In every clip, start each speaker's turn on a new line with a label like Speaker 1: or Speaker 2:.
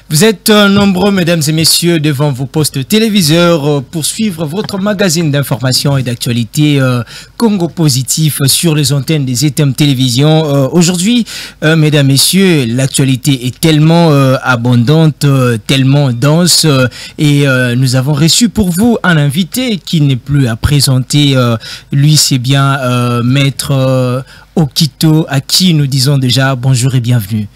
Speaker 1: Vous êtes nombreux, mesdames et messieurs, devant vos postes téléviseurs pour suivre votre magazine d'information et d'actualité Congo Positif sur les antennes des ETM Télévision. Aujourd'hui, mesdames et messieurs, l'actualité est tellement abondante, tellement dense et nous avons reçu pour vous un invité qui n'est plus à présenter. Lui, c'est bien Maître Okito, à qui nous disons déjà bonjour et bienvenue.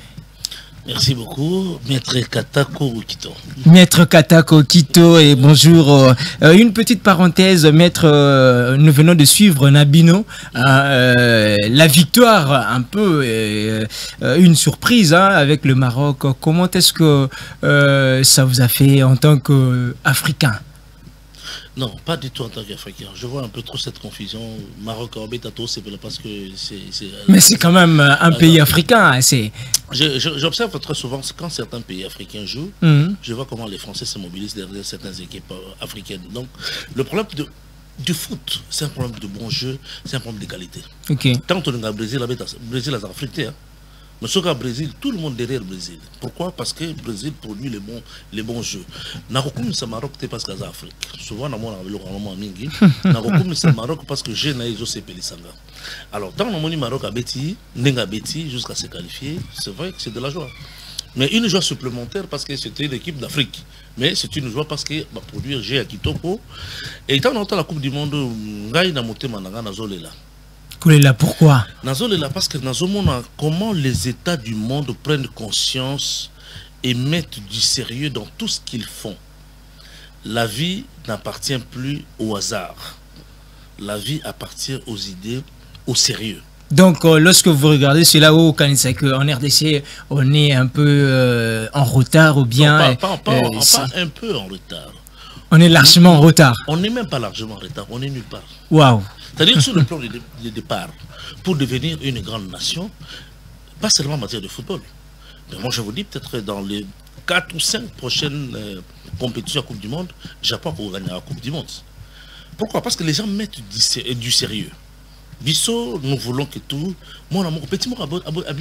Speaker 2: Merci beaucoup, Maître Katako Okito.
Speaker 1: Maître Katako Okito et bonjour. Une petite parenthèse, Maître, nous venons de suivre Nabino. La victoire, un peu, une surprise avec le Maroc. Comment est-ce que ça vous a fait en tant qu'Africain?
Speaker 2: Non, pas du tout en tant qu'Africain. Je vois un peu trop cette confusion. Maroc, Tato, c'est parce que c'est...
Speaker 1: Mais c'est quand même un pays africain.
Speaker 2: J'observe très souvent quand certains pays africains jouent, je vois comment les Français se mobilisent derrière certaines équipes africaines. Donc, le problème du foot, c'est un problème de bon jeu, c'est un problème d'égalité.
Speaker 1: Okay.
Speaker 2: Tant on est au Brésil, le Brésil est africain. Mais ce qu'au Brésil, tout le monde derrière le Brésil. Pourquoi? Parce que le Brésil produit les bons jeux. Narokoum, c'est Maroc, parce que c'est Afrique. Souvent, on a le Roman Mingi. Narokoum, c'est Maroc parce que j'ai naïs aussi Pélisanga. Alors, dans le monde Maroc, à Betty, Nenga Betty, jusqu'à se qualifier, c'est vrai que c'est de la joie. Mais une joie supplémentaire parce que c'était l'équipe d'Afrique. Mais c'est une joie parce que va produire G à Kitoko. Et étant dans la Coupe du Monde, Ngaï Namote Mananga Nazolela.
Speaker 1: Pourquoi?
Speaker 2: Parce que nous avons comment les États du monde prennent conscience et mettent du sérieux dans tout ce qu'ils font. La vie n'appartient plus au hasard. La vie appartient aux idées, au sérieux. Donc,
Speaker 1: lorsque vous regardez, c'est là où en RDC, on est un peu en retard ou bien...
Speaker 2: Non, pas un peu en retard.
Speaker 1: On est largement en retard.
Speaker 2: On n'est même pas largement en retard, on est nulle part.
Speaker 1: Waouh.
Speaker 2: C'est-à-dire sur le plan de départ, pour devenir une grande nation, pas seulement en matière de football. Mais moi je vous dis, peut-être dans les 4 ou 5 prochaines compétitions à Coupe du Monde, Japon va gagner la Coupe du Monde. Pourquoi? Parce que les gens mettent du sérieux. Bisso, nous voulons que tout. Mon amour, petit mot à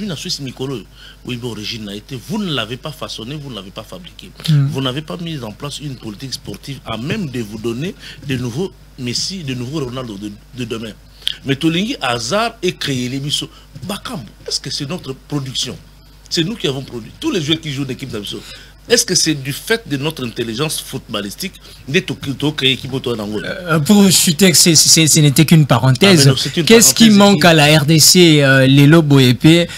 Speaker 2: la Suisse Nicolo, oui, l'origine a été. Vous ne l'avez pas façonné, vous ne l'avez pas fabriqué. Vous n'avez pas mis en place une politique sportive à même de vous donner de nouveaux Messi, de nouveaux Ronaldo de demain. Mais Tolingi, hasard et créé les Bisso. Bakambo, est-ce que c'est notre production? C'est nous qui avons produit. Tous les joueurs qui jouent l'équipe d'Abisso. Est-ce que c'est du fait de notre intelligence footballistique
Speaker 1: pour chuter, ce n'était qu'une parenthèse. Qu'est-ce qui manque à la RDC, les lobes OEP,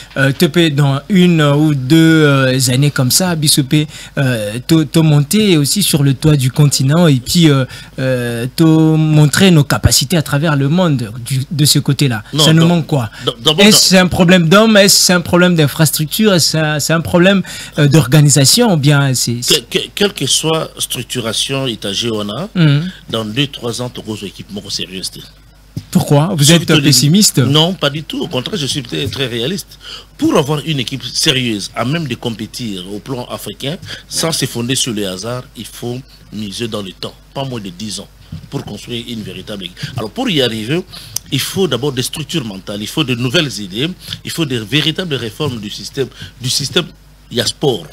Speaker 1: dans 1 ou 2 années comme ça, Bissopé, te monter aussi sur le toit du continent et puis te montrer nos capacités à travers le monde de ce côté-là? Ça nous manque quoi? Est-ce un problème d'hommes? Est-ce un problème d'infrastructure? Est-ce c'est un problème d'organisation? Ou bien
Speaker 2: quelle que soit structuration itagéona, dans 2-3 ans, tu as une équipe sérieuse.
Speaker 1: Pourquoi? Vous êtes pessimiste?
Speaker 2: Non, pas du tout. Au contraire, je suis très réaliste. Pour avoir une équipe sérieuse, à même de compétir au plan africain, sans se fonder sur le hasard, il faut miser dans le temps, pas moins de 10 ans, pour construire une véritable équipe. Alors pour y arriver, il faut d'abord des structures mentales, il faut de nouvelles idées, il faut de véritables réformes du système. Il y a sport.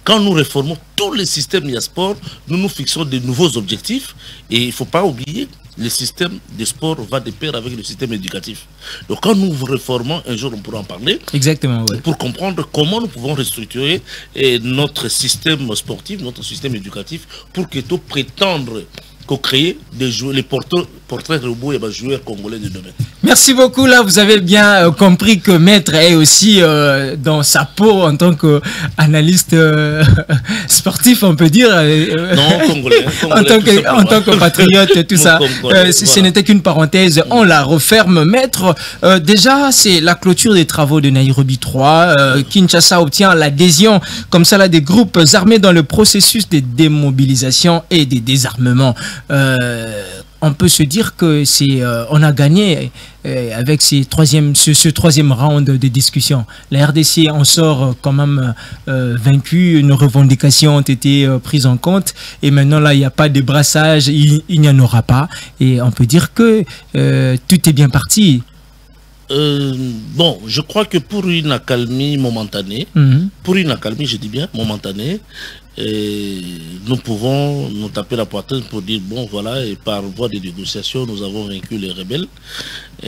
Speaker 2: Quand nous réformons tous les systèmes sport, nous nous fixons de nouveaux objectifs et il ne faut pas oublier, le système de sport va de pair avec le système éducatif. Donc quand nous réformons, un jour on pourra en parler.
Speaker 1: Exactement, oui.
Speaker 2: Pour comprendre comment nous pouvons restructurer notre système sportif, notre système éducatif, pour que tout prétendre co-créer des joueurs, les portraits robots et joueurs congolais de demain.
Speaker 1: Merci beaucoup. Là, vous avez bien compris que Maître est aussi dans sa peau en tant qu'analyste sportif, on peut dire.
Speaker 2: Non, congolais.
Speaker 1: En tant que patriote, tout ça. Ce n'était qu'une parenthèse. On la referme. Maître, déjà, c'est la clôture des travaux de Nairobi 3. Kinshasa obtient l'adhésion, comme ça, là, des groupes armés dans le processus de démobilisation et de désarmement. On peut se dire que on a gagné avec ce troisième round de discussion. La RDC en sort quand même vaincu, nos revendications ont été prises en compte et maintenant là il n'y a pas de brassage, il n'y en aura pas et on peut dire que tout est bien parti.
Speaker 2: Bon, je crois que pour une accalmie momentanée, je dis bien momentanée, nous pouvons nous taper la poitrine pour dire bon voilà, et par voie de négociation nous avons vaincu les rebelles.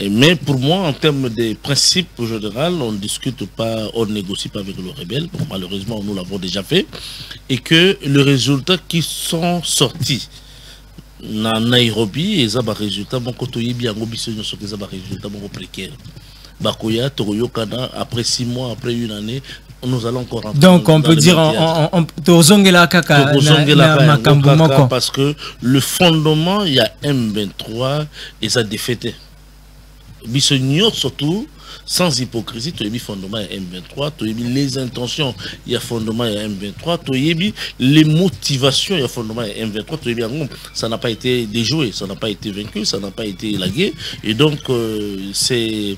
Speaker 2: Mais pour moi, en termes de principes général, on ne discute pas, on ne négocie pas avec les rebelles. Bon, malheureusement, nous l'avons déjà fait. Et que les résultats qui sont sortis na Nairobi, et ça va résultat bon côté bien résultat bon précaire. Bakoya Toroyokana, après 6 mois, après 1 année, nous allons encore rentrer.
Speaker 1: Donc on peut dire
Speaker 2: parce que le fondement, il y a M23 et ça défaitait. Bissonio surtout, sans hypocrisie, tu as mis fondement et M23, tu as mis les intentions, il y a fondement et M23, tu as mis les motivations, il y a fondement et M23, tu as mis ça n'a pas été déjoué, ça n'a pas été vaincu, ça n'a pas été élagué. Et donc, c'est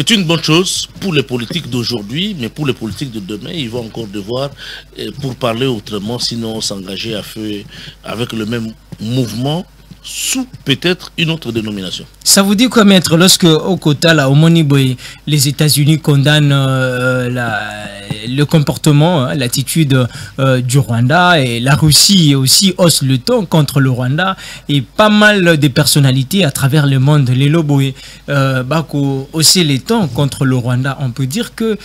Speaker 2: une bonne chose pour les politiques d'aujourd'hui, mais pour les politiques de demain, ils vont encore devoir, pour parler autrement, sinon s'engager à feu avec le même mouvement, sous peut-être une autre dénomination.
Speaker 1: Ça vous dit quoi, maître, lorsque au Kota, là, au Moniboy, les États-Unis condamnent le comportement, l'attitude du Rwanda, et la Russie aussi hausse le ton contre le Rwanda, et pas mal de personnalités à travers le monde, les Loboé, Bako hausser les tons contre le Rwanda. On peut dire que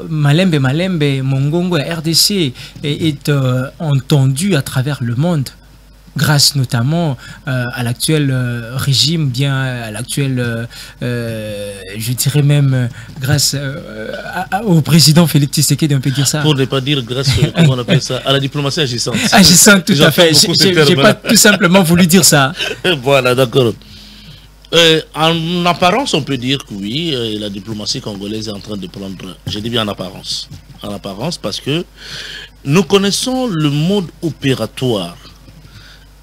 Speaker 1: Malembe, Mongongo, la RDC est entendu à travers le monde, grâce notamment à l'actuel régime, bien à l'actuel, je dirais même grâce au président Félix Tshisekedi, on peut dire ça.
Speaker 2: Pour ne pas dire grâce, comment on appelle ça, à la diplomatie agissante.
Speaker 1: Agissante, tout à fait. J'ai pas tout simplement voulu dire ça.
Speaker 2: Voilà, d'accord. En apparence, on peut dire que oui, la diplomatie congolaise est en train de prendre, je dis bien en apparence parce que nous connaissons le mode opératoire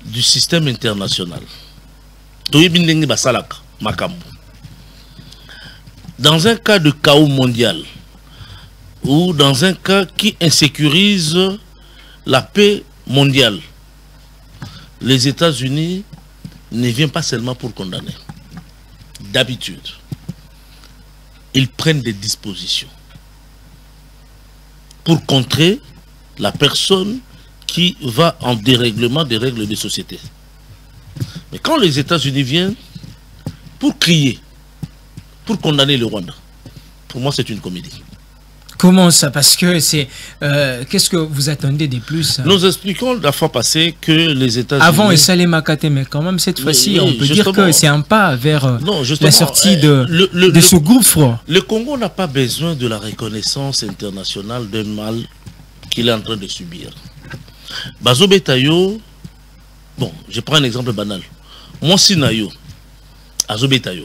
Speaker 2: du système international. Dans un cas de chaos mondial ou dans un cas qui insécurise la paix mondiale, les États-Unis ne viennent pas seulement pour condamner. D'habitude, ils prennent des dispositions pour contrer la personne qui va en dérèglement des règles de société. Mais quand les États-Unis viennent pour crier, pour condamner le Rwanda, pour moi c'est une comédie.
Speaker 1: Comment ça? Parce que c'est... qu'est-ce que vous attendez de plus?
Speaker 2: Nous expliquons la fois passée que les États-Unis...
Speaker 1: Avant, et ça les Makate, mais quand même cette fois-ci, on peut dire que c'est un pas vers la sortie de ce gouffre.
Speaker 2: Le Congo n'a pas besoin de la reconnaissance internationale d'un mal qu'il est en train de subir. Bazo Betayo, bon, je prends un exemple banal. Moi, si Nayo, Azo Betayo,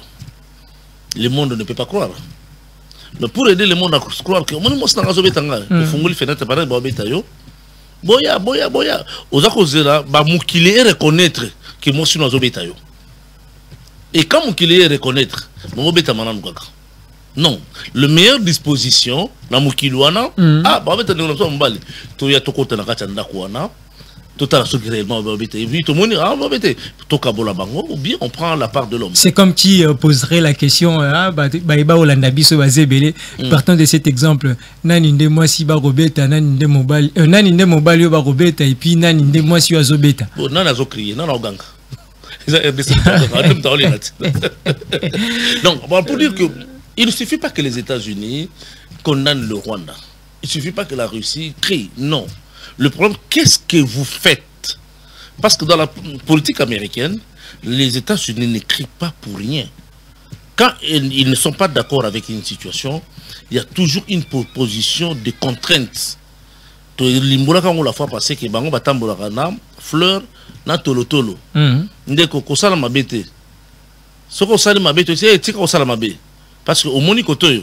Speaker 2: le monde ne peut pas croire. Mais pour aider le monde à croire que moi, je suis Azo Betanga, le Fongoli fenêtre par Bazo Betayo, boya. Ozakozela, ba Moukile reconnaître que moi, je suis Azo Betayo. Et quand Moukile reconnaître, moi, Betamana Mugaka. Non, le meilleure disposition, na Mukiluana, bah avec un mbali, tu y a tout côté na kachanda kuana, tout à la soupe réellement babité, vite au monde, babité, tout kabola bango, ou bien on prend la part de l'homme.
Speaker 1: C'est comme qui poserait la question, bah Olanda biso bazebele, partant de cet exemple, naninde moi si ba robeta, naninde mobile yo ba robeta et puis naninde moi si azobeta.
Speaker 2: Bon, nana zo crier, nana oganga. Donc, pour dire que il ne suffit pas que les États-Unis condamnent le Rwanda. Il ne suffit pas que la Russie crie. Non. Le problème, qu'est-ce que vous faites? Parce que dans la politique américaine, les États-Unis ne crient pas pour rien. Quand ils ne sont pas d'accord avec une situation, il y a toujours une proposition de contraintes. Limbola quand on la fois passé que bango batambola kana fleur na tolotolo. Ndeko kosala mabete. Soko sala mabete c'est tika kosala mabete. Parce qu'au Monikotoyo,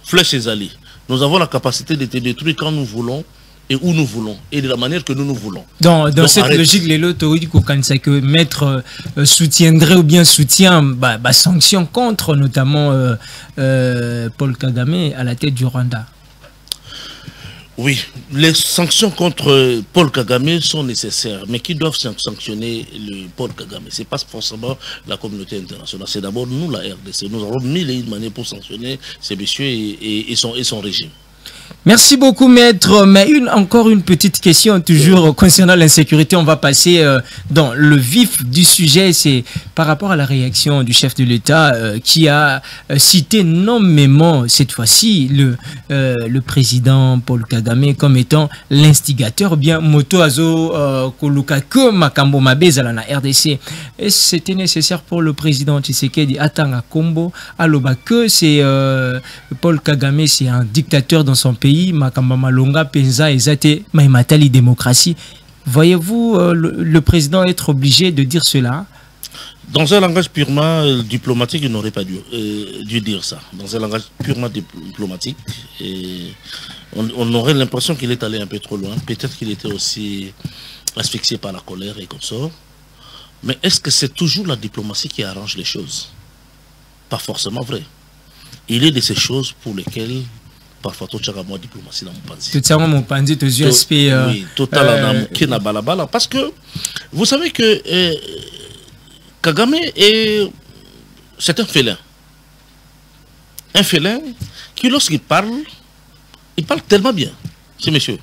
Speaker 2: flèche et ali, nous avons la capacité de te détruire quand nous voulons et où nous voulons et de la manière que nous nous voulons.
Speaker 1: Dans cette logique, les lots quand c'est que maître soutiendrait ou bien soutient sanction contre notamment Paul Kagame à la tête du Rwanda.
Speaker 2: Oui, les sanctions contre Paul Kagame sont nécessaires, mais qui doivent sanctionner le Paul Kagame? Ce n'est pas forcément la communauté internationale, c'est d'abord nous, la RDC. Nous avons mis les manières pour sanctionner ces messieurs et son régime.
Speaker 1: Merci beaucoup, maître. Mais encore une petite question, toujours concernant l'insécurité. On va passer dans le vif du sujet. C'est par rapport à la réaction du chef de l'État qui a cité nommément, cette fois-ci, le président Paul Kagame comme étant l'instigateur, bien Moto Azo Kolukake Makambo Mabezala na RDC. Et c'était nécessaire pour le président Tshisekedi Atanga Kombo Aloba que c'est Paul Kagame, c'est un dictateur dans son pays. Makamba Malonga Penza Ezate Maimatali démocratie. Voyez-vous le président être obligé de dire cela?
Speaker 2: Dans un langage purement diplomatique, il n'aurait pas dû dire ça. Dans un langage purement diplomatique, on aurait l'impression qu'il est allé un peu trop loin. Peut-être qu'il était aussi asphyxié par la colère et comme ça. Mais est-ce que c'est toujours la diplomatie qui arrange les choses? Pas forcément vrai. Il est de ces choses pour lesquelles parfois tout ça moi diplomatie dans mon panzi. Tout ça mon panzi te USP oui, total qui na balabala parce que vous savez que Kagame c'est un félin. Un félin qui lorsqu'il parle, il parle tellement bien, ce monsieur.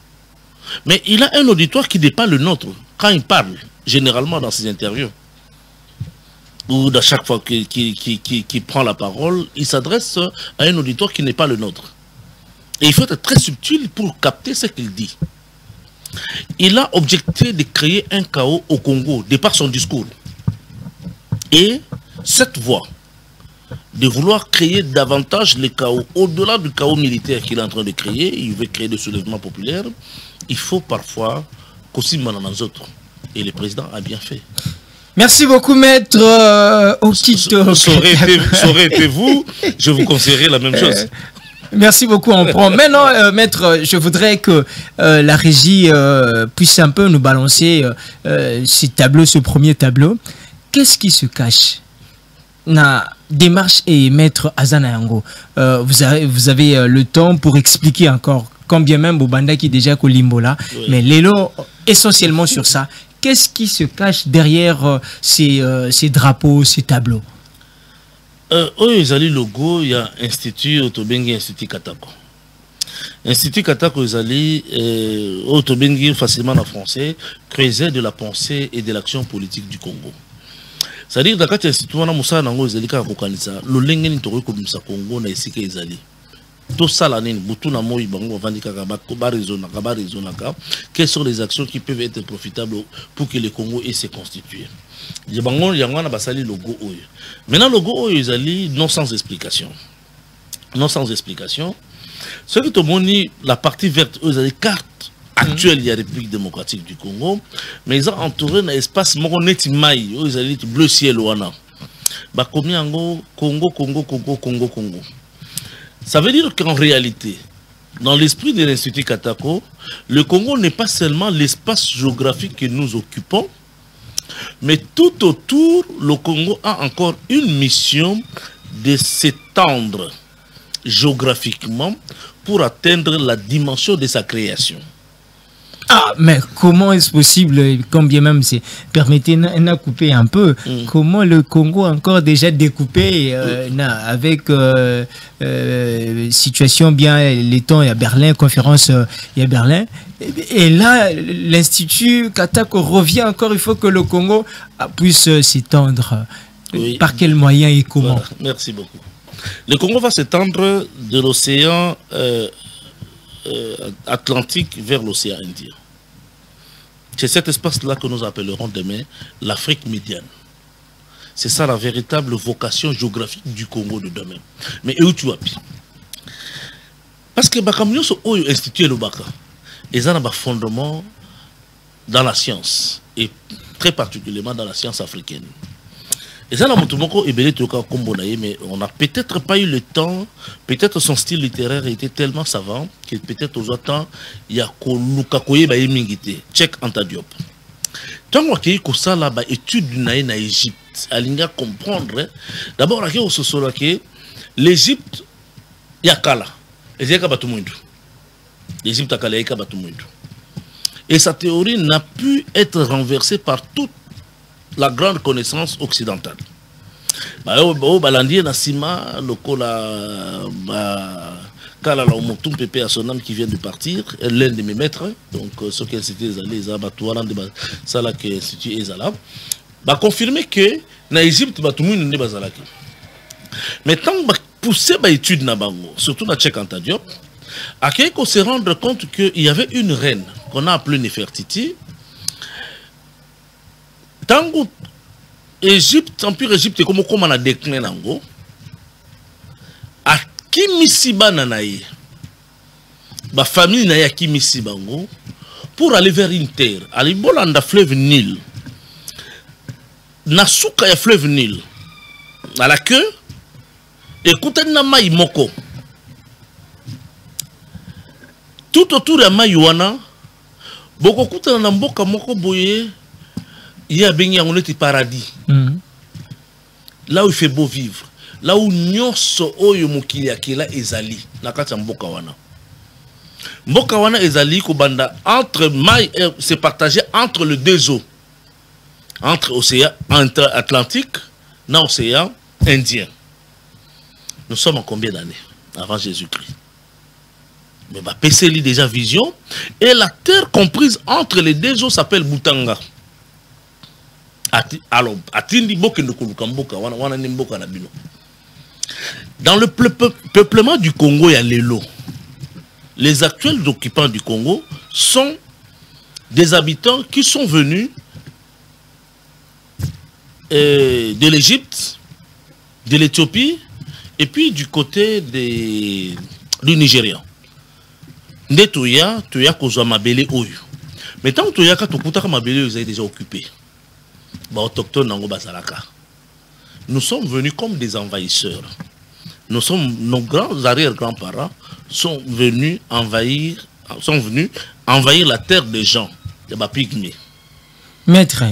Speaker 2: Mais il a un auditoire qui dépasse le nôtre quand il parle, généralement dans ses interviews. Ou à chaque fois qu'il prend la parole, il s'adresse à un auditoire qui n'est pas le nôtre. Et il faut être très subtil pour capter ce qu'il dit. Il a objecté de créer un chaos au Congo, de par son discours. Et cette voie, de vouloir créer davantage le chaos, au-delà du chaos militaire qu'il est en train de créer, il veut créer des soulèvements populaires, il faut parfois qu'aussi maintenant les autres. Et le président a bien fait.
Speaker 1: Merci beaucoup, maître Okito.
Speaker 2: Ça aurait été vous, je vous conseillerais la même chose.
Speaker 1: Merci beaucoup, on prend. Maintenant, maître, je voudrais que la régie puisse un peu nous balancer ce premier tableau. Qu'est-ce qui se cache na démarche et maître Azana Yango? Vous avez le temps pour expliquer encore, combien même Bobanda qui est déjà Kolimbola, oui. Mais l'élo essentiellement sur ça. Qu'est-ce qui se cache derrière ces drapeaux, ces tableaux?
Speaker 2: Ils ont le logo, il y a Institut Otobengi, Institut Katako. Institut Katako, ils ont Otobengi facilement en français, creuset de la pensée et de l'action politique du Congo. C'est-à-dire que dans l'Institut, on a Moussa Nango, ils ont le lengen intérêt comme ça Congo, na ici qu'ils ont. Tout ça, quelles sont les actions qui peuvent être profitables pour que le Congo ait se constituer? Maintenant, le logo, ils allaient non sans explication. Non sans explication. Ce qui te montre la partie verte, ils allaient carte actuelle de la République démocratique du Congo, mais ils ont entouré un espace monétimaï, ils allaient bleu ciel ou ana. Congo, Congo, Congo, Congo, Congo, Congo. Ça veut dire qu'en réalité, dans l'esprit de l'Institut Katako, le Congo n'est pas seulement l'espace géographique que nous occupons, mais tout autour, le Congo a encore une mission de s'étendre géographiquement pour atteindre la dimension de sa création.
Speaker 1: Ah, mais comment est-ce possible, combien même c'est, permettez-nous couper un peu, comment le Congo encore déjà découpé avec situation bien, les temps, il y a Berlin, conférence, il y a Berlin, et là, l'Institut Katako revient encore, il faut que le Congo puisse s'étendre. Oui. Par quels moyens et comment?
Speaker 2: Voilà. Merci beaucoup. Le Congo va s'étendre de l'océan Atlantique vers l'océan Indien. C'est cet espace-là que nous appellerons demain l'Afrique médiane. C'est ça la véritable vocation géographique du Congo de demain. Mais où tu as pu? Parce que Bakamio so oyo institué le Baka, ils ont un fondement dans la science et très particulièrement dans la science africaine. Et ça, mais on n'a peut-être pas eu le temps, peut-être son style littéraire était tellement savant que peut-être aux autres, il y a Kolukakoye Mingite, Cheikh Anta Diop. Tant que ça là, étude d'une en Égypte, à l'inga comprendre, d'abord, l'Égypte, il y a Kala, et il y a Kabatoumouindou. l'Égypte akalaika batumuitu. Et sa théorie n'a pu être renversée par toute la grande connaissance occidentale. Balandier Nassima, Lokola Kala Motum Pépé à son âme qui vient de partir, l'un de mes maîtres, donc ce qui est institut Ezali, Ezabatouaran de Sala qui est institut Ezala, va confirmer que na Égypte, Batoumoun n'est pas Zalaki. Mais tant que pousser l'étude na bango, surtout na Cheikh Anta Diop, à qu'il faut se rendre compte qu'il y avait une reine qu'on a appelée Nefertiti. Tant que Égypte, Empire Égypte, comme on a décliné nango, à qui misiba nanaye, ba famille na ya qui misibango, pour aller vers une terre, aller bolanda fleuve Nil, nasuka ya fleuve Nil, à la queue, écoutez na mai moko, tout autour de mai wana, boko kuta na mboka moko boye. Il y a un paradis. Là où il fait beau vivre. Là où nyoso oyo mokili akela ezali. Nakati mboka wana. Mboka wana ezali kobanda entre mai c'est partagé entre les deux eaux. Entre océan Atlantique et océan Indien. Nous sommes en combien d'années avant Jésus-Christ? Mais bah PC lit déjà vision et la terre comprise entre les deux eaux s'appelle Butanga. Alors, dans le peuplement du Congo, il y a les lots. Les actuels occupants du Congo sont des habitants qui sont venus de l'Égypte, de l'Éthiopie et puis du côté du Nigeria. Netoya, Toya Kozwa Mabele Oyo. Mais tant que Toya Katokuta Mabele Oyo est déjà occupé. Nous sommes venus comme des envahisseurs. Nos grands arrière-grands-parents sont venus envahir la terre des gens, des pygmées.
Speaker 1: Maître,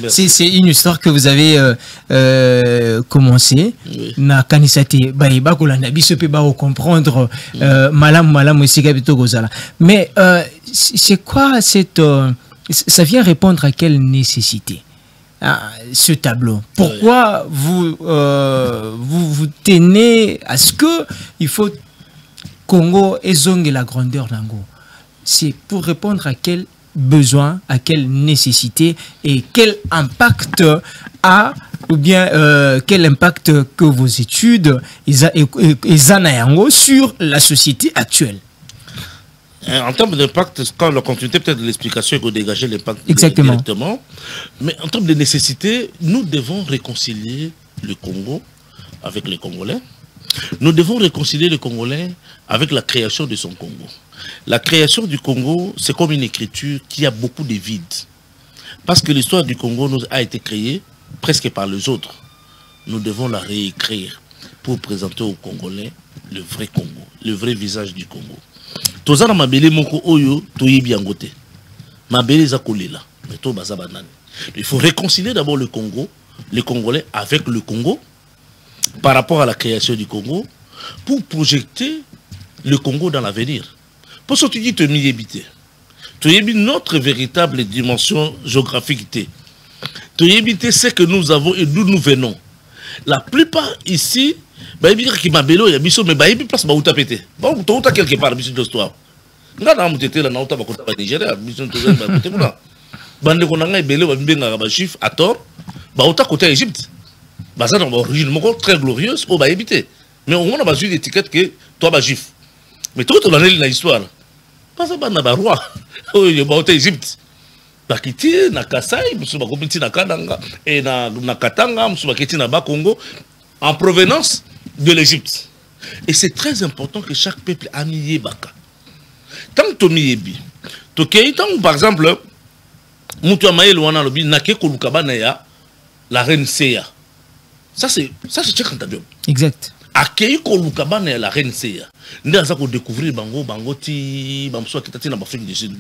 Speaker 1: c'est une histoire que vous avez commencé. Na kanisate baïba kolanda biso pe ba comprendre malam aussi kabito gozala. Mais c'est quoi cette ça vient répondre à quelle nécessité ce tableau? Pourquoi vous tenez à ce que il faut Congo et Zong et la grandeur d'Ango? C'est pour répondre à quel besoin, à quelle nécessité et quel impact a ou bien quel impact que vos études sur la société actuelle?
Speaker 2: En termes d'impact, quand la continuité peut-être de l'explication, il faut dégager l'impact directement. Mais en termes de nécessité, nous devons réconcilier le Congo avec les Congolais. Nous devons réconcilier les Congolais avec la création de son Congo. La création du Congo, c'est comme une écriture qui a beaucoup de vides. Parce que l'histoire du Congo nous a été créée presque par les autres. Nous devons la réécrire pour présenter aux Congolais le vrai Congo, le vrai visage du Congo. Tozana mabele moko oyo toyebi yangote. Mabele za kolela, mais to baza banane. Il faut réconcilier d'abord le Congo, les Congolais avec le Congo par rapport à la création du Congo pour projeter le Congo dans l'avenir. Pour ce que tu dis te miébité. Toyebi notre véritable dimension géographique. Toyebi c'est que nous avons et d'où nous venons. La plupart ici baïbi qui m'a bello ya biso mais baïbi place ba uta pété bon to uta quelque part biso de l'histoire nga na mutete la na uta ba kota ba Nigeria biso to ba côté kuna bande ko nga bello ba mbenga ba chief à tort ba uta côté Égypte ba ça dans origine moko très glorieuse au baïbi té mais on a besoin d'étiquette que toi ba juif mais tout on a la histoire pas ça ba na ba roi oh yo ba uta Égypte ba kiti na Kasai biso ba kopiti na Kananga et na Katanga biso ba kiti na ba Congo en provenance de l'Égypte. Et c'est très important que chaque peuple a mis baka. Tant que tu mis par exemple, Moutouamaï Louana Lobi, Nake Kolukabana ya la reine Seya. Ça c'est Cheikh Anta Diop.
Speaker 1: Exact.
Speaker 2: Akei Kolukabana ya la reine Seya. Nous avons découvert Bango ti Bamsoa qui était en Afrique du Sud,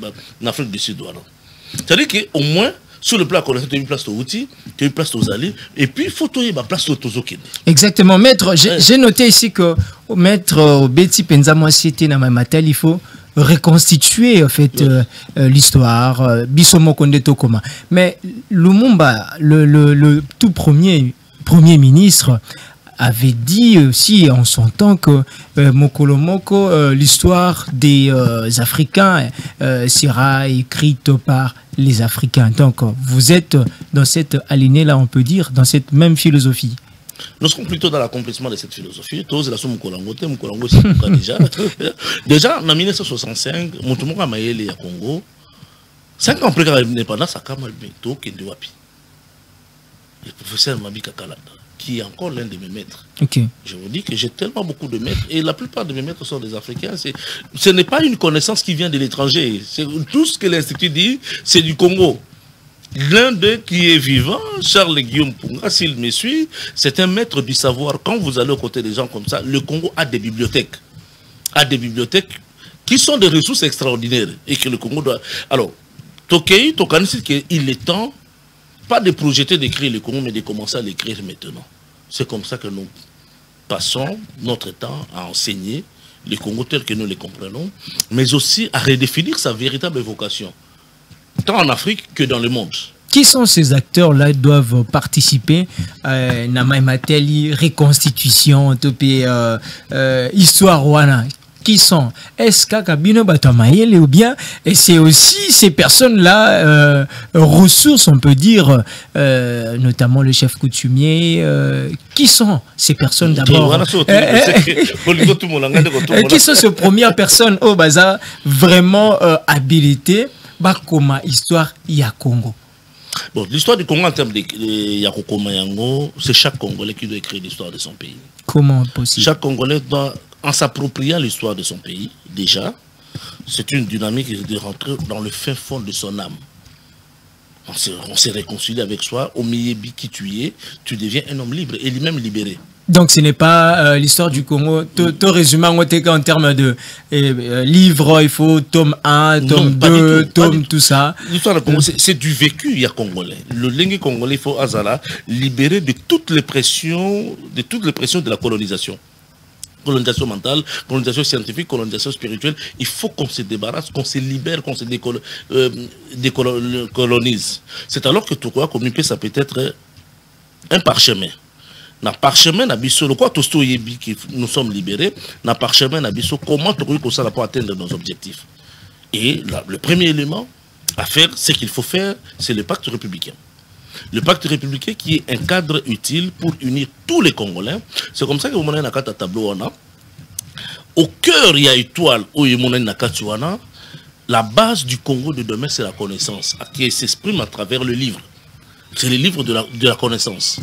Speaker 2: C'est-à-dire qu'au moins Sur le plan connaissance, tu as une place aux outils, tu as une place aux alliés, et puis il faut trouver une place aux Tozokene.
Speaker 1: Exactement. Maître, j'ai noté ici que Maître Betty Penzamouassité Namamatel, il faut reconstituer en fait l'histoire Bisomo Konde Tokoma. Mais Lumumba, le tout premier ministre, avait dit aussi en son temps que Mokolomoko, l'histoire des Africains sera écrite par les Africains. Donc vous êtes dans cette alignée-là, on peut dire, dans cette même philosophie.
Speaker 2: Nous sommes plutôt dans l'accomplissement de cette philosophie. Tous la somme Moukolango, c'est déjà. Déjà, en 1965, Moutoumouka Mayele à Congo, 5 ans après l'indépendance, à Kamalbito, Kendewapi. Le professeur Mabi Kakalada, qui est encore l'un de mes maîtres.
Speaker 1: Okay.
Speaker 2: Je vous dis que j'ai tellement beaucoup de maîtres, et la plupart de mes maîtres sont des Africains. Ce n'est pas une connaissance qui vient de l'étranger. Tout ce que l'Institut dit, c'est du Congo. L'un d'eux qui est vivant, Charles Guillaume Punga, s'il me suit, c'est un maître du savoir. Quand vous allez aux côtés des gens comme ça, le Congo a des bibliothèques. A des bibliothèques qui sont des ressources extraordinaires. Et que le Congo doit... Alors, Tokei, Tokanisi, il est temps, pas de projeter d'écrire le Congo, mais de commencer à l'écrire maintenant. C'est comme ça que nous passons notre temps à enseigner le Congo tel que nous le comprenons, mais aussi à redéfinir sa véritable vocation, tant en Afrique que dans le monde.
Speaker 1: Qui sont ces acteurs-là qui doivent participer à Namaïmateli, reconstitution, histoire wana? Qui sont? Est-ce qu'Akabino Batamayele ou bien? Et c'est aussi ces personnes-là, ressources, on peut dire, notamment le chef coutumier. Qui sont ces personnes d'abord? Qui sont ces premières personnes au Baza vraiment habilitées? Bakoma histoire ya Congo.
Speaker 2: Bon, l'histoire du Congo en termes de Yakoko Mayango, c'est chaque Congolais qui doit écrire l'histoire de son pays.
Speaker 1: Comment possible?
Speaker 2: Chaque Congolais doit, en s'appropriant l'histoire de son pays, déjà, c'est une dynamique de rentrer dans le fin fond de son âme. On s'est réconcilié avec soi, au Miyebi qui tu es, tu deviens un homme libre et lui-même libéré. Donc
Speaker 1: ce n'est pas l'histoire du Congo. Tout résumé en termes de livres, il faut tome 1, tome 2, tome tout ça.
Speaker 2: L'histoire du Congo, c'est du vécu, il y a Congolais. Le lingue congolais, il faut Azala libérer de toutes les pressions de la colonisation. Colonisation mentale, colonisation scientifique, colonisation spirituelle. Il faut qu'on se débarrasse, qu'on se libère, qu'on se décolonise. C'est alors que tout quoi, comme ça peut être un parchemin. Na parchemin na biso le quoi tosto yebi que nous sommes libérés na parchemin na biso comment tu que ça pour atteindre nos objectifs. Et là, le premier élément à faire, ce qu'il faut faire, c'est le pacte républicain. Le pacte républicain qui est un cadre utile pour unir tous les Congolais. C'est comme ça que vous m'avez un tableau. Au cœur, il y a étoile où il y a la base du Congo de demain, c'est la connaissance qui s'exprime à travers le livre. C'est le livre de la connaissance.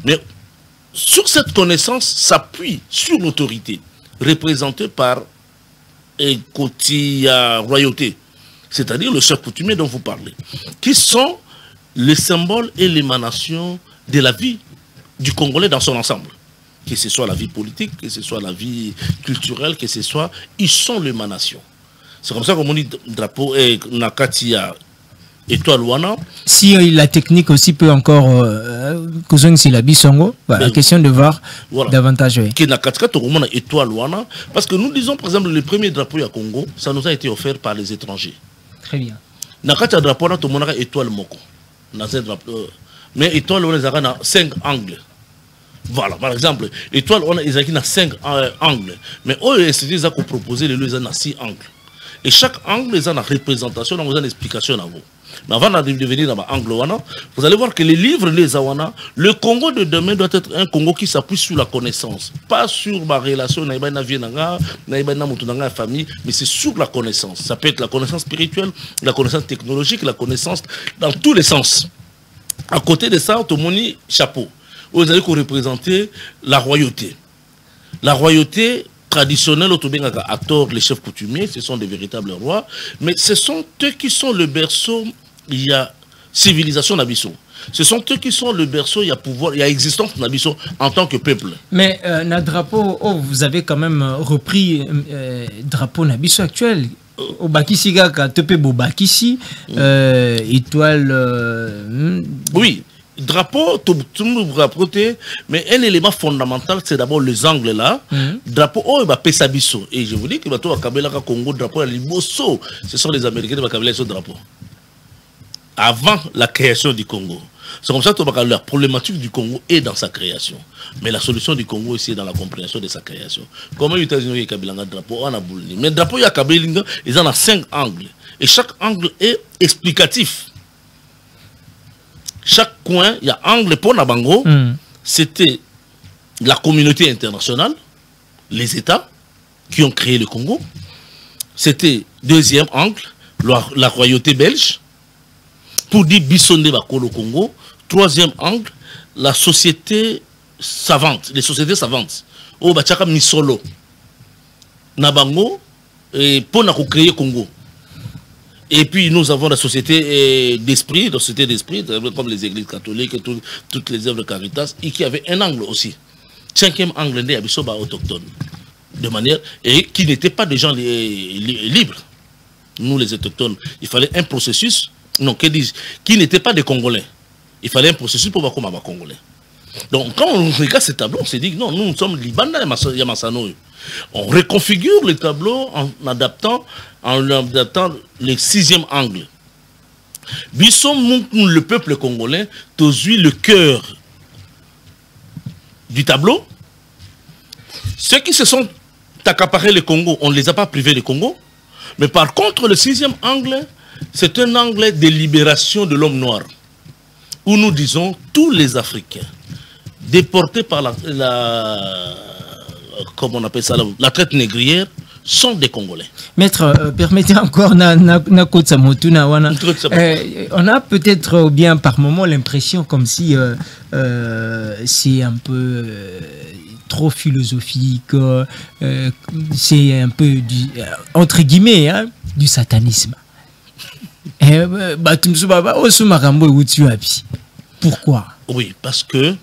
Speaker 2: Mais sur cette connaissance s'appuie sur l'autorité représentée par la royauté, c'est-à-dire le chef coutumier dont vous parlez, qui sont les symboles et l'émanation de la vie du Congolais dans son ensemble. Que ce soit la vie politique, que ce soit la vie culturelle, que ce soit, ils sont l'émanation. C'est comme ça qu'on dit drapeau et Nakatia. Étoile Wana.
Speaker 1: Si la technique aussi peut encore c'est la bisongo, la question de voir davantage.
Speaker 2: Étoile Wana, parce que nous disons par exemple le premier drapeau à Congo, ça nous a été offert par les étrangers.
Speaker 1: Très bien.
Speaker 2: Nakata drapeau là tout le monde a étoile moko. Mais étoile on a 5 angles. Voilà, par exemple, étoile on a 5 angles. Mais eux les instituts ont proposé les lieux à 6 angles. Et chaque angle est une représentation, on a une explication à vous. Mais avant de devenir dans l'angle, vous allez voir que les livres, les Awana, le Congo de demain doit être un Congo qui s'appuie sur la connaissance. Pas sur ma relation, la famille, mais c'est sur la connaissance. Ça peut être la connaissance spirituelle, la connaissance technologique, la connaissance dans tous les sens. À côté de ça, tout le monde chapeau. Vous allez représenter la royauté. La royauté traditionnelle, à tort, les chefs coutumiers, ce sont des véritables rois, mais ce sont eux qui sont le berceau, il y a civilisation d'Abisso. Ce sont eux qui sont le berceau, il y a pouvoir, il y a existence d'Abisso en tant que peuple.
Speaker 1: Mais notre drapeau, vous avez quand même repris drapeau d'Abisso actuel. au Bakissi Gaka, Tepe Bobakissi, étoile.
Speaker 2: Oui, drapeau, tout le monde drapeau, mais un élément fondamental, c'est d'abord les angles là. Drapeau, oh, il va pesa biso. Et je vous dis que le Kabila Congo, drapeau, Liboso, ce sont les Américains qui vont Kabila ce drapeau. Avant la création du Congo. C'est comme ça que la problématique du Congo est dans sa création. Mais la solution du Congo aussi est dans la compréhension de sa création. Comment les États-Unis ont Kabila un drapeau, on a boulé. Mais le drapeau, il y a Kabila, ils en ont 5 angles. Et chaque angle est explicatif. Chaque coin, il y a angle pour Nabango. C'était la communauté internationale, les États qui ont créé le Congo. C'était deuxième angle, la royauté belge. Pour dire Bissonde Bakolo Congo. Troisième angle, la société savante, les sociétés savantes. Au Bachaka Misolo. Nabango, pour créer Congo. Et puis nous avons la société d'esprit, comme les églises catholiques et toutes les œuvres de Caritas, et qui avait un angle aussi. Cinquième angle, né à Bissoba autochtone. De manière, et qui n'étaient pas des gens libres. Nous les autochtones, il fallait un processus. Non, qui n'étaient pas des Congolais. Il fallait un processus pour voir comment on va Congolais. Donc, quand on regarde ce tableau, on s'est dit que non, nous sommes Libana et Yamassano. On reconfigure le tableau en adaptant le 6e angle. Bissom, le peuple congolais, aujourd'hui le cœur du tableau. Ceux qui se sont accaparés le Congo, on ne les a pas privés du Congo. Mais par contre, le 6e angle, c'est un angle de libération de l'homme noir, où nous disons tous les Africains déportés par comment on appelle ça, la traite négrière, sont des Congolais.
Speaker 1: Maître, permettez encore, on a peut-être bien par moment l'impression comme si c'est un peu trop philosophique, c'est un peu entre guillemets du satanisme. Pourquoi?
Speaker 2: Oui, parce que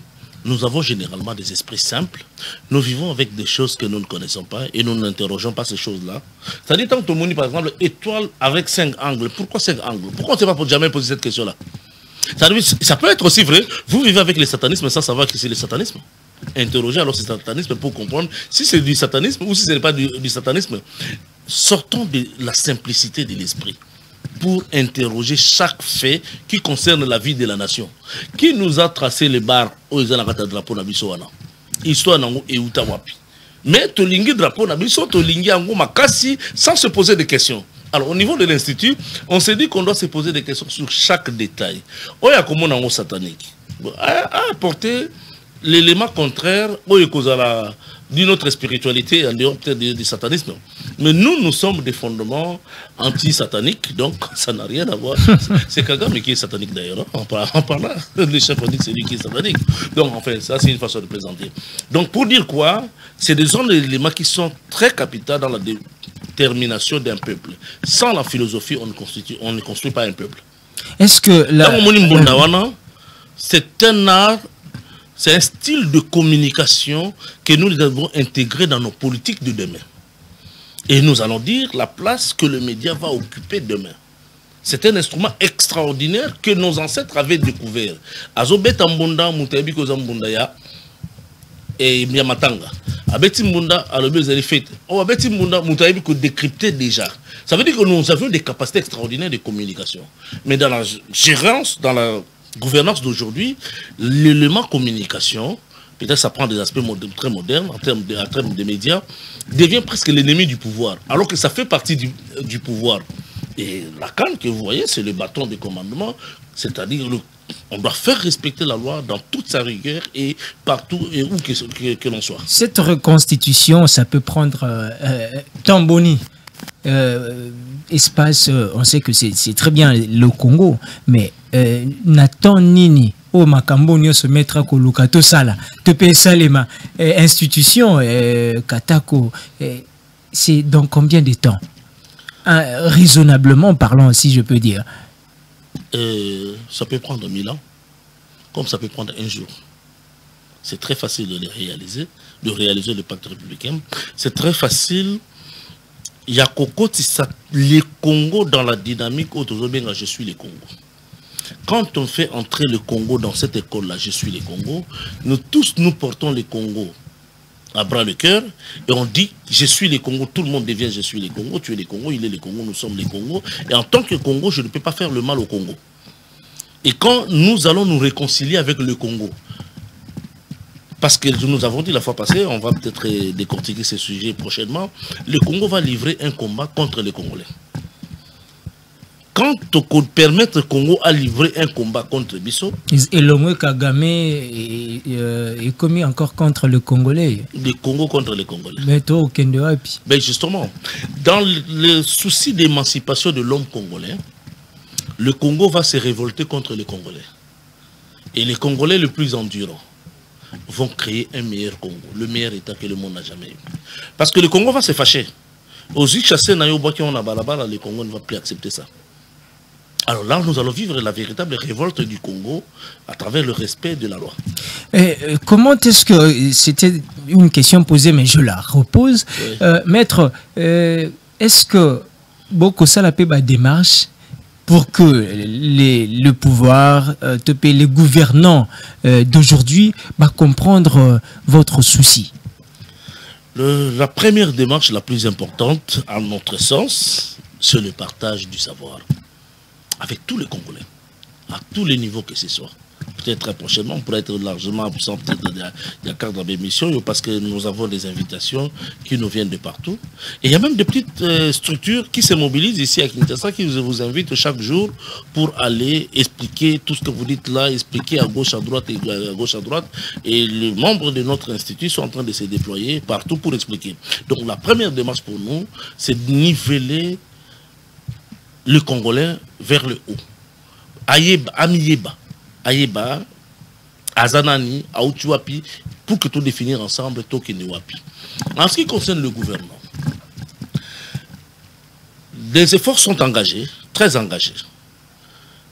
Speaker 2: nous avons généralement des esprits simples. Nous vivons avec des choses que nous ne connaissons pas et nous n'interrogeons pas ces choses-là. C'est-à-dire, tant que tout le monde, par exemple, étoile avec 5 angles. Pourquoi 5 angles? Pourquoi on ne s'est pas jamais posé cette question-là? Ça peut être aussi vrai. Vous vivez avec le satanisme sans savoir que c'est le satanisme. Interrogez alors ce satanisme pour comprendre si c'est du satanisme ou si ce n'est pas du satanisme. Sortons de la simplicité de l'esprit pour interroger chaque fait qui concerne la vie de la nation. Qui nous a tracé les barres aux Zanakata drapeau Nabisoana? Histoire nango et Utawapi. Mais Tolingi drapeau Nabiso, Tolingi Ango Makasi, sans se poser de questions. Alors au niveau de l'Institut, on s'est dit qu'on doit se poser des questions sur chaque détail. Oya comment nango satanique a apporté l'élément contraire d'une autre spiritualité, en dehors peut-être du satanisme. Mais nous sommes des fondements anti-sataniques, donc ça n'a rien à voir. C'est Kagame qui est satanique d'ailleurs. En parlant, le chef dit que c'est lui qui est satanique. Donc en fait, ça c'est une façon de présenter. Donc pour dire quoi, c'est des éléments qui sont très capitaux dans la détermination d'un peuple. Sans la philosophie, on ne construit pas un peuple.
Speaker 1: Est-ce que
Speaker 2: c'est un art. C'est un style de communication que nous devons intégrer dans nos politiques de demain. Et nous allons dire la place que le média va occuper demain. C'est un instrument extraordinaire que nos ancêtres avaient découvert. Azobet Mbunda, Moutabi Kozambundaya et Miamatanga. Abeti Mbunda, Alobé fait. Oh, Abeti Mbunda, Moutabi ko décryptait déjà. Ça veut dire que nous avions des capacités extraordinaires de communication. Mais dans la gérance, dans la gouvernance d'aujourd'hui, l'élément communication, peut-être ça prend des aspects très modernes en termes de médias, devient presque l'ennemi du pouvoir, alors que ça fait partie du pouvoir. Et la canne que vous voyez, c'est le bâton de commandement, c'est-à-dire on doit faire respecter la loi dans toute sa rigueur et partout et où que l'on soit.
Speaker 1: Cette reconstitution, ça peut prendre Tamboni. Espace, on sait que c'est très bien le Congo, mais Nathan Nini, au Makambo, nous se mettra au Lukato Sala, Tepe Salema, institution, Katako, c'est dans combien de temps? Raisonnablement parlant, si je peux dire.
Speaker 2: Ça peut prendre 1000 ans, comme ça peut prendre un jour. C'est très facile de les réaliser, de réaliser le pacte républicain. C'est très facile il y a les Congo dans la dynamique autour de je suis les Congo. Quand on fait entrer le Congo dans cette école-là, je suis les Congo, nous tous nous portons les Congo à bras le cœur et on dit je suis les Congo, tout le monde devient je suis les Congo, tu es les Congo, il est les Congo, nous sommes les Congo. Et en tant que Congo, je ne peux pas faire le mal au Congo. Et quand nous allons nous réconcilier avec le Congo, parce que nous avons dit la fois passée, on va peut-être décortiquer ce sujet prochainement, le Congo va livrer un combat contre les Congolais. Quand on permet au Congo à livrer un combat contre Bisso...
Speaker 1: Et le mot Kagame est commis encore contre le Congolais.
Speaker 2: Le Congo contre les Congolais.
Speaker 1: Mais toi, au Kenya,
Speaker 2: ben justement, dans le souci d'émancipation de l'homme congolais, le Congo va se révolter contre les Congolais. Et les Congolais les plus endurants vont créer un meilleur Congo, le meilleur État que le monde n'a jamais eu. Parce que le Congo va se fâcher. Aux chasser le Congo ne va plus accepter ça. Alors là, nous allons vivre la véritable révolte du Congo à travers le respect de la loi.
Speaker 1: Et comment est-ce que, c'était une question posée, mais je la repose. Oui. Maître, est-ce que beaucoup ça la démarche pour que le pouvoir, les gouvernants d'aujourd'hui comprendre votre souci?
Speaker 2: La première démarche la plus importante, à notre sens, c'est le partage du savoir. Avec tous les Congolais, à tous les niveaux que ce soit. Peut-être très prochainement, on pourrait être largement absent peut-être il y a cadre d'émission parce que nous avons des invitations qui nous viennent de partout. Et il y a même des petites structures qui se mobilisent ici à Kinshasa qui vous invitent chaque jour pour aller expliquer tout ce que vous dites là, expliquer à gauche, à droite et à gauche, à droite. Et les membres de notre institut sont en train de se déployer partout pour expliquer. Donc la première démarche pour nous, c'est de niveler le Congolais vers le haut. Amiyeba, Ayeba, Azanani, Aoutuapi, pour que tout définir ensemble, Tokeniwapi. En ce qui concerne le gouvernement, des efforts sont engagés, très engagés.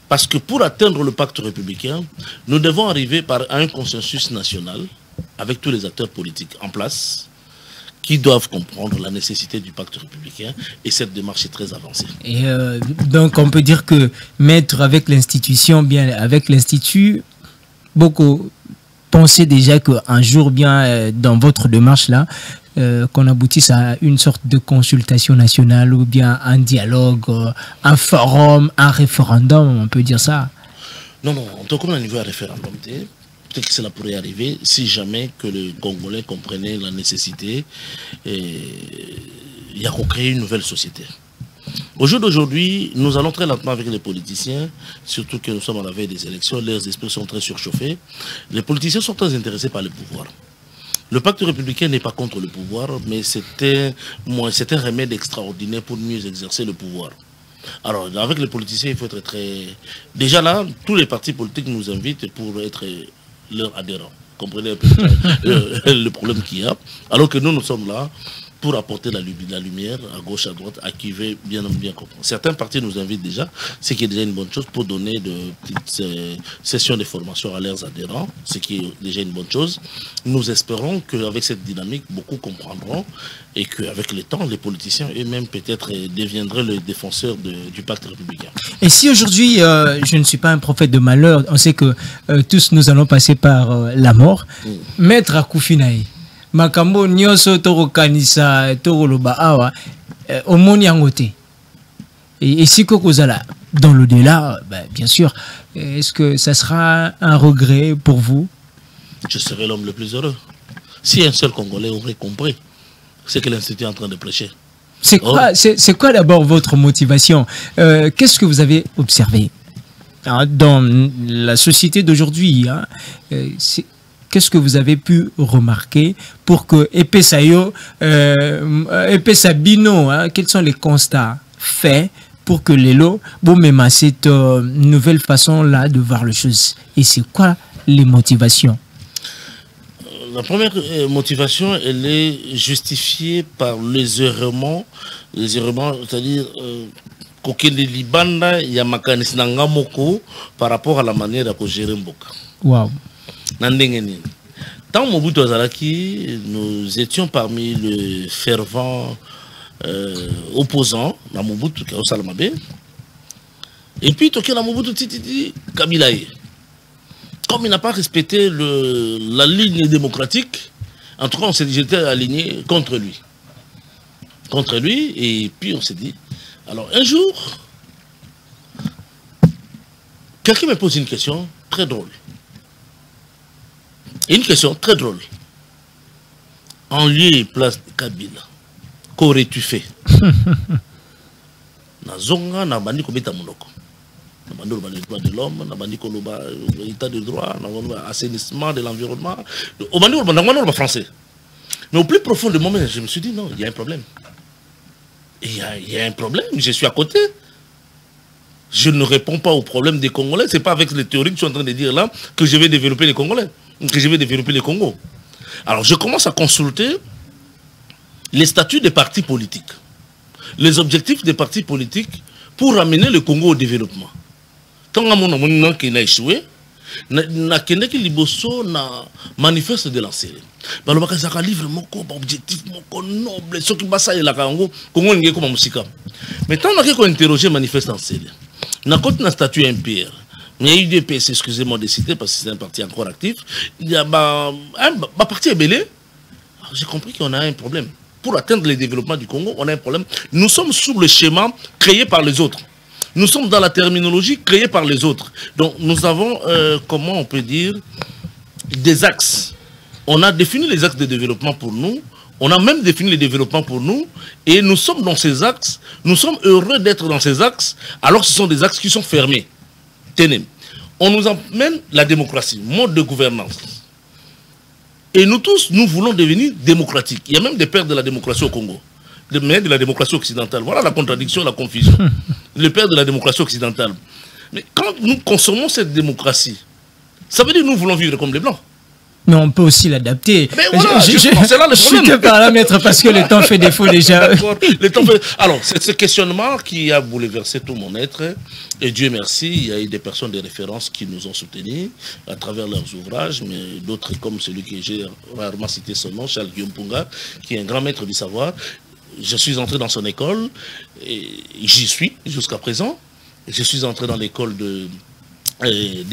Speaker 2: Parce que pour atteindre le pacte républicain, nous devons arriver à un consensus national avec tous les acteurs politiques en place, qui doivent comprendre la nécessité du pacte républicain et cette démarche est très avancée.
Speaker 1: Et donc on peut dire que mettre avec l'institution, bien avec l'institut, beaucoup pensaient déjà qu'un jour bien dans votre démarche là, qu'on aboutisse à une sorte de consultation nationale ou bien un dialogue, un forum, un référendum, on peut dire ça.
Speaker 2: Non, on peut comme un niveau à référendum. Peut-être que cela pourrait arriver si jamais que les Congolais comprenaient la nécessité il y a qu'on crée une nouvelle société. Au jour d'aujourd'hui, nous allons très lentement avec les politiciens, surtout que nous sommes à la veille des élections, leurs esprits sont très surchauffés. Les politiciens sont très intéressés par le pouvoir. Le pacte républicain n'est pas contre le pouvoir, mais c'est un remède extraordinaire pour mieux exercer le pouvoir. Alors, avec les politiciens, il faut être très... Déjà là, tous les partis politiques nous invitent pour être leurs adhérents. Comprenez un peu le problème qu'il y a. Alors que nous sommes là pour apporter la lumière à gauche, à droite, à qui veut bien comprendre. Certains partis nous invitent déjà, ce qui est déjà une bonne chose, pour donner de petites sessions de formation à leurs adhérents, ce qui est déjà une bonne chose. Nous espérons qu'avec cette dynamique, beaucoup comprendront et qu'avec le temps, les politiciens eux-mêmes peut-être deviendraient les défenseurs du pacte républicain.
Speaker 1: Et si aujourd'hui, je ne suis pas un prophète de malheur, on sait que tous nous allons passer par la mort, Maître Akufinaï, makambo nyoso toro kanisa toro loba awa omoni yangote. Et si Kokozala dans l'au-delà, bien sûr, est-ce que ça sera un regret pour vous?
Speaker 2: Je serai l'homme le plus heureux. Si un seul Congolais aurait compris ce que l'Institut est en train de prêcher.
Speaker 1: C'est quoi d'abord votre motivation? Qu'est-ce que vous avez observé dans la société d'aujourd'hui? Qu'est-ce que vous avez pu remarquer pour que Epesayo, Epesabino, quels sont les constats faits pour que les lots, bon, même à cette nouvelle façon-là de voir les choses? Et c'est quoi les motivations?
Speaker 2: La première motivation, elle est justifiée par les errements, c'est-à-dire kokende libanda ya makanisi na ngamoko par rapport à la manière de gérer Mboka.
Speaker 1: Wow.
Speaker 2: Dans Mobutu Azalaki, nous étions parmi les fervents opposant na Mobutu qui a Mabe. Et puis Toki na Mobutu Titi Kabilaye. Comme il n'a pas respecté la ligne démocratique, en tout cas on s'est dit j'étais aligné contre lui. Contre lui, et puis on s'est dit, alors un jour, quelqu'un me pose une question très drôle. Une question très drôle. En lieu et place de Kabila, qu'aurais-tu fait? Na zonga na bandi kobeta monoko. Na bandi le droit de l'homme, na bandi l'état de droit, na assainissement de l'environnement. Au bandi le français. Mais au plus profond de moi, je me suis dit non, il y a un problème. Il y a un problème, je suis à côté. Je ne réponds pas aux problèmes des Congolais. Ce n'est pas avec les théories que je suis en train de dire là que je vais développer les Congolais, que je vais développer les Congos. Alors je commence à consulter les statuts des partis politiques, les objectifs des partis politiques pour amener le Congo au développement. Quand on a échoué, na keneki liboso na manifeste de l'ancien. Balobaka zaka livre moko objectif moko noble ce qui basa la Congo Congo ngé comme musika. Mais tant on a ko interroger manifeste ancien. Na côté na statut MPR. Il y a eu des PS, excusez-moi de citer parce que c'est un parti encore actif. Il y a un parti ébélé. J'ai compris qu'on a un problème. Pour atteindre le développement du Congo, on a un problème. Nous sommes sous le schéma créé par les autres. Nous sommes dans la terminologie créée par les autres. Donc nous avons, comment on peut dire, des axes. On a défini les axes de développement pour nous. On a même défini le développement pour nous. Et nous sommes dans ces axes. Nous sommes heureux d'être dans ces axes. Alors ce sont des axes qui sont fermés. Tenez. On nous amène la démocratie, mode de gouvernance. Et nous tous, nous voulons devenir démocratiques. Il y a même des pères de la démocratie au Congo. Mais de la démocratie occidentale. Voilà la contradiction, la confusion. Le père de la démocratie occidentale. Mais quand nous consommons cette démocratie, ça veut dire que nous voulons vivre comme les Blancs.
Speaker 1: Mais on peut aussi l'adapter.
Speaker 2: Voilà, c'est là le problème.
Speaker 1: Je te parle, maître, parce que le temps fait défaut déjà.
Speaker 2: Alors, c'est ce questionnement qui a bouleversé tout mon être. Et Dieu merci, il y a eu des personnes de référence qui nous ont soutenus à travers leurs ouvrages, mais d'autres comme celui que j'ai rarement cité son nom, Charles Guillaume Punga, qui est un grand maître du savoir. Je suis entré dans son école, et j'y suis jusqu'à présent. Je suis entré dans l'école de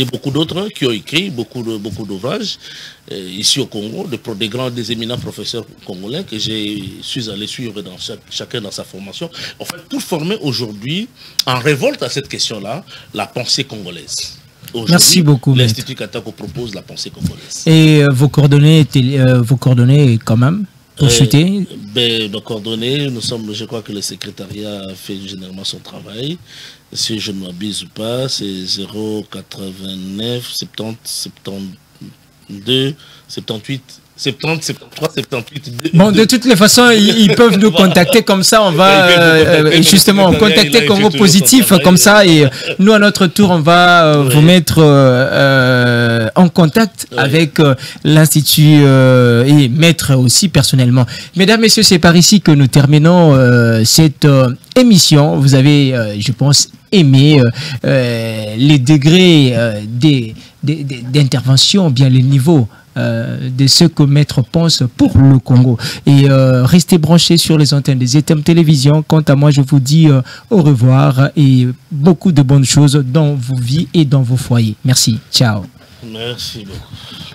Speaker 2: beaucoup d'autres qui ont écrit beaucoup d'ouvrages ici au Congo, des éminents professeurs congolais que je suis allé suivre dans chacun dans sa formation. En fait, pour former aujourd'hui, en révolte à cette question-là, la pensée congolaise.
Speaker 1: Merci beaucoup.
Speaker 2: L'Institut Katako propose la pensée congolaise.
Speaker 1: Et vos coordonnées quand même pour chuter?
Speaker 2: Nos coordonnées, nous sommes, je crois que le secrétariat fait généralement son travail. Si je ne m'abuse pas, c'est 089 70 72 78 70 73 78.
Speaker 1: Bon, de toutes les façons, ils peuvent nous contacter comme ça. On va justement contacter Congo Positif comme ça, et nous à notre tour, on va vous mettre en contact avec l'Institut et maître aussi personnellement. Mesdames, messieurs, c'est par ici que nous terminons cette émission. Vous avez, je pense, aimé les degrés d'intervention, bien les niveaux de ce que Maître pense pour le Congo. Et restez branchés sur les antennes des Etem Télévision. Quant à moi, je vous dis au revoir et beaucoup de bonnes choses dans vos vies et dans vos foyers. Merci. Ciao.
Speaker 2: Merci beaucoup.